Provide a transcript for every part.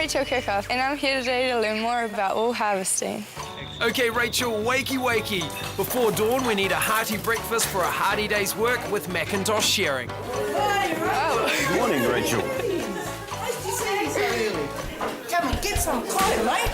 Rachael and I'm here today to learn more about wool harvesting. Okay, Rachel, wakey wakey. Before dawn, we need a hearty breakfast for a hearty day's work with McIntosh shearing. Good morning, Rachel. Nice to see you so early. Come and get some coffee, mate.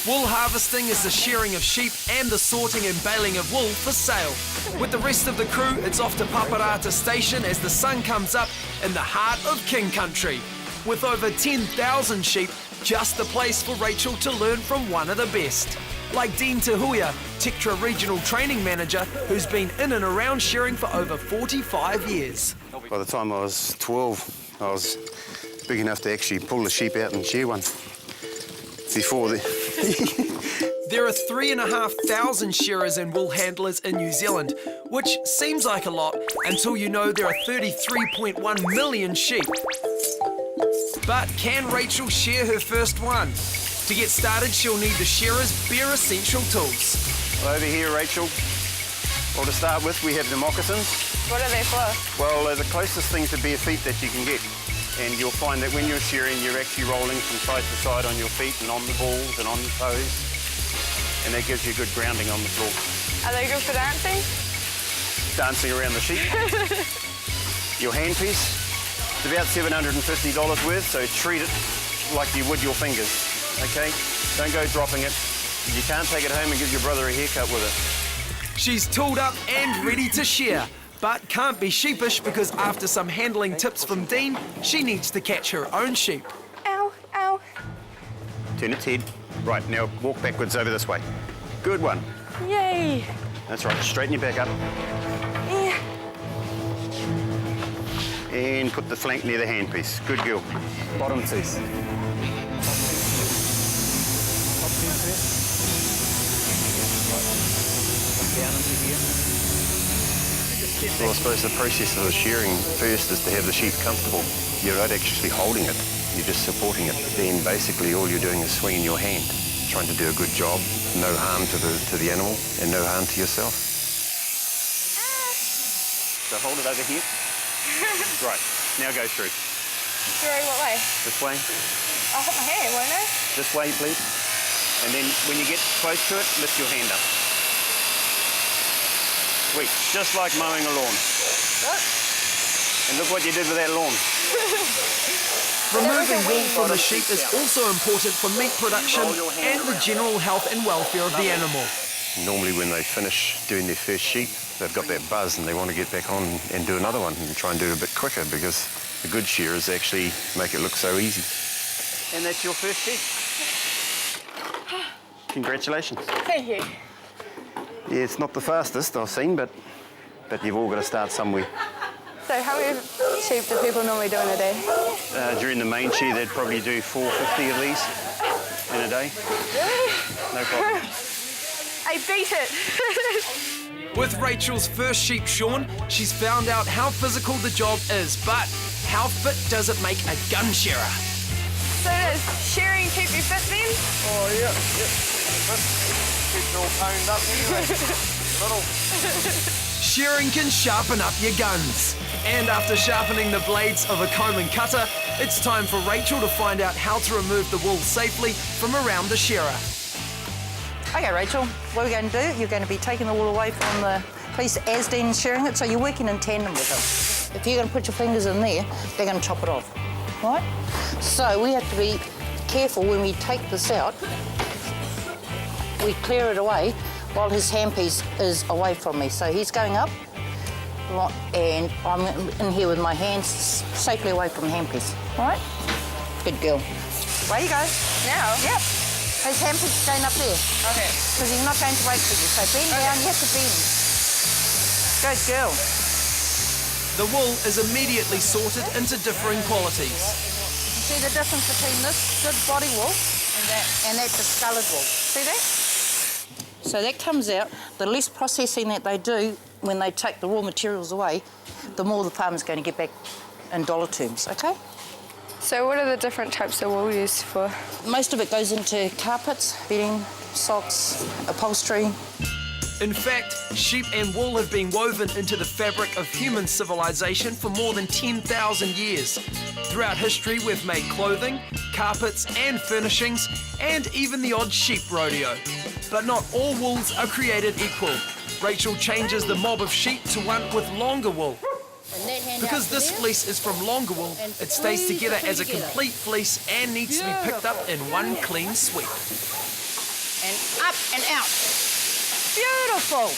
Wool harvesting is the shearing of sheep and the sorting and baling of wool for sale. With the rest of the crew, it's off to Paparata Station as the sun comes up in the heart of King Country. With over 10,000 sheep, just the place for Rachel to learn from one of the best. Like Dean Tahuia, Tektra Regional Training Manager, who's been in and around shearing for over 45 years. By the time I was 12, I was big enough to actually pull the sheep out and shear one. Before There are 3,500 shearers and wool handlers in New Zealand, which seems like a lot until you know there are 33.1 million sheep. But can Rachel shear her first one? To get started, she'll need the shearer's bare essential tools. Well, over here, Rachel, well, to start with, we have the moccasins. What are they for? Well, they're the closest thing to bare feet that you can get. And you'll find that when you're shearing, you're actually rolling from side to side on your feet and on the balls and on the toes. And that gives you good grounding on the floor. Are they good for dancing? Dancing around the sheep. Your handpiece, it's about $750 worth, so treat it like you would your fingers, okay? Don't go dropping it. You can't take it home and give your brother a haircut with it. She's tooled up and ready to shear, but can't be sheepish because after some handling tips from Dean, she needs to catch her own sheep. Ow, ow. Turn its head. Right, now walk backwards over this way. Good one. Yay. That's right, straighten your back up. Yeah. And put the flank near the handpiece. Good girl. Bottom tooth. Well, I suppose the process of the shearing first is to have the sheep comfortable. You're not actually holding it, you're just supporting it. Then basically all you're doing is swinging your hand, trying to do a good job, no harm to the animal and no harm to yourself. So hold it over here. Right, now go through. Through what way? This way. I'll hit my hand, won't I? This way, please. And then when you get close to it, lift your hand up. Sweet, just like mowing a lawn. What? And look what you did with that lawn. Removing wool from the sheep is also important for meat production and the general health and welfare of the animal. Normally when they finish doing their first sheep, they've got that buzz and they want to get back on and do another one and try and do it a bit quicker because the good shearers actually make it look so easy. And that's your first sheep. Congratulations. Thank you. Yeah, it's not the fastest I've seen, but you've all got to start somewhere. So how many sheep do people normally do in a day? During the main shear, they'd probably do 450 of these in a day. No problem. I beat it. With Rachel's first sheep shorn, she's found out how physical the job is, but how fit does it make a gun shearer? So does shearing keep you fit then? Oh, yeah. Keep it all toned up anyway. Little. Shearing can sharpen up your guns. And after sharpening the blades of a comb and cutter, it's time for Rachel to find out how to remove the wool safely from around the shearer. Okay, Rachel, what we're going to do, you're going to be taking the wool away from the piece as Dean's shearing it, so you're working in tandem with him. If you're going to put your fingers in there, they're going to chop it off, right? So we have to be careful when we take this out. We clear it away while his handpiece is away from me. So he's going up, and I'm in here with my hands safely away from the handpiece, all right? Good girl. Away you go. Now? Yep. His handpiece is going up there. Okay. Because he's not going to wait for you. So bend down, you have to bend. Good girl. The wool is immediately sorted into differing qualities. You see the difference between this good body wool and that discoloured wool? See that? So that comes out, the less processing that they do when they take the raw materials away, the more the farmer's going to get back in dollar terms, okay? So what are the different types of wool used for? Most of it goes into carpets, bedding, socks, upholstery. In fact, sheep and wool have been woven into the fabric of human civilization for more than 10,000 years. Throughout history, we've made clothing, carpets and furnishings, and even the odd sheep rodeo. But not all wools are created equal. Rachel changes the mob of sheep to one with longer wool. Because this fleece is from longer wool, it stays together as a complete fleece and needs to be picked up in one clean sweep. And up and out. Beautiful.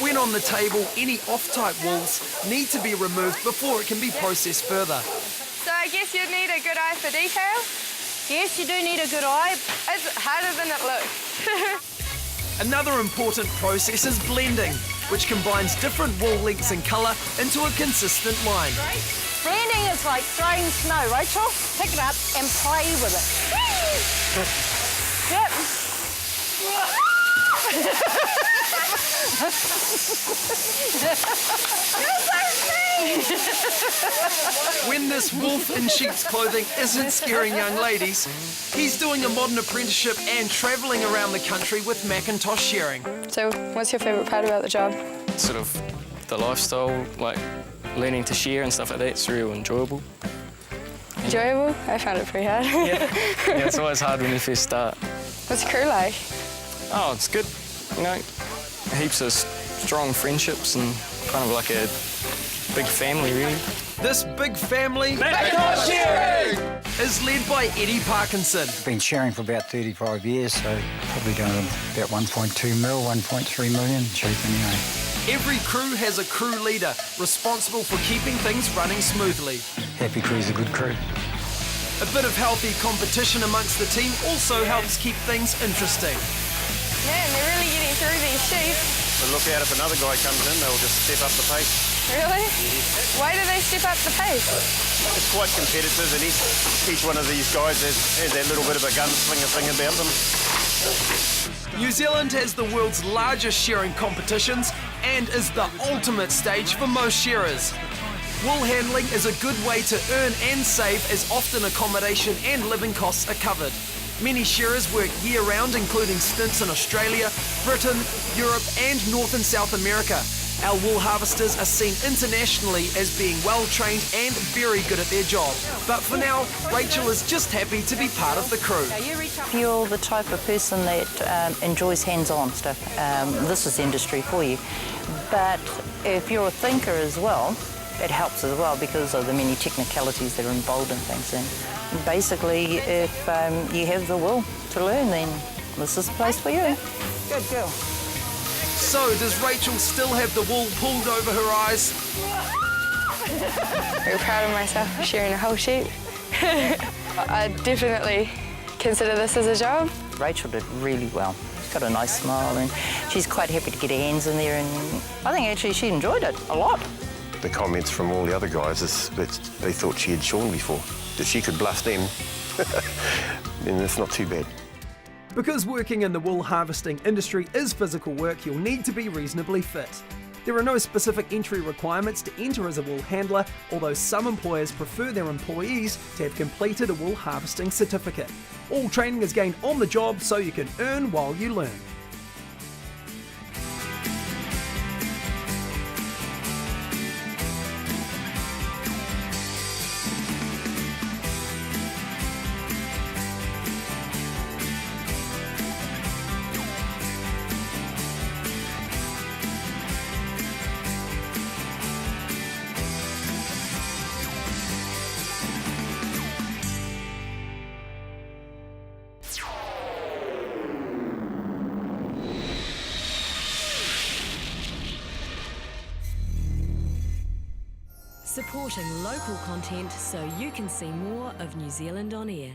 When on the table, any off-type wools need to be removed before it can be processed further. So I guess you'd need a good eye for detail. Yes, you do need a good eye. It's harder than it looks. Another important process is blending, which combines different wool lengths and colour into a consistent line. Blending is like throwing snow, Rachel. Pick it up and play with it. Yep. When this wolf in sheep's clothing isn't scaring young ladies, he's doing a modern apprenticeship and travelling around the country with McIntosh shearing. So what's your favourite part about the job? Sort of the lifestyle, like learning to shear and stuff like that, it's real enjoyable. Enjoyable? I found it pretty hard. Yeah, it's always hard when you first start. What's your crew like? Oh, it's good, you know, heaps of strong friendships and kind of like a big family, really. This big family McIntosh shearing is led by Eddie Parkinson. Been shearing for about 35 years, so probably doing about 1.2 mil, 1.3 million sheep anyway. Every crew has a crew leader responsible for keeping things running smoothly. Happy crew's a good crew. A bit of healthy competition amongst the team also helps keep things interesting. Man, they're really getting through these sheep. But look out, if another guy comes in, they'll just step up the pace. Really? Why do they step up the pace? It's quite competitive, and each one of these guys has that little bit of a gunslinger thing about them. New Zealand has the world's largest shearing competitions and is the ultimate stage for most shearers. Wool handling is a good way to earn and save, as often accommodation and living costs are covered. Many shearers work year-round, including stints in Australia, Britain, Europe and North and South America. Our wool harvesters are seen internationally as being well-trained and very good at their job. But for now, Rachael is just happy to be part of the crew. If you're the type of person that enjoys hands-on stuff, this is the industry for you. But if you're a thinker as well, it helps as well because of the many technicalities that are involved in things. And basically, if you have the will to learn, then this is the place for you. Good girl. So, does Rachael still have the wool pulled over her eyes? Very proud of myself for shearing a whole sheep. I definitely consider this as a job. Rachael did really well. She's got a nice smile and she's quite happy to get her hands in there, and I think actually she enjoyed it a lot. The comments from all the other guys is that they thought she had shorn before, that she could bluff them, then it's not too bad. Because working in the wool harvesting industry is physical work, you'll need to be reasonably fit. There are no specific entry requirements to enter as a wool handler, although some employers prefer their employees to have completed a wool harvesting certificate. All training is gained on the job, so you can earn while you learn. Supporting local content so you can see more of New Zealand on air.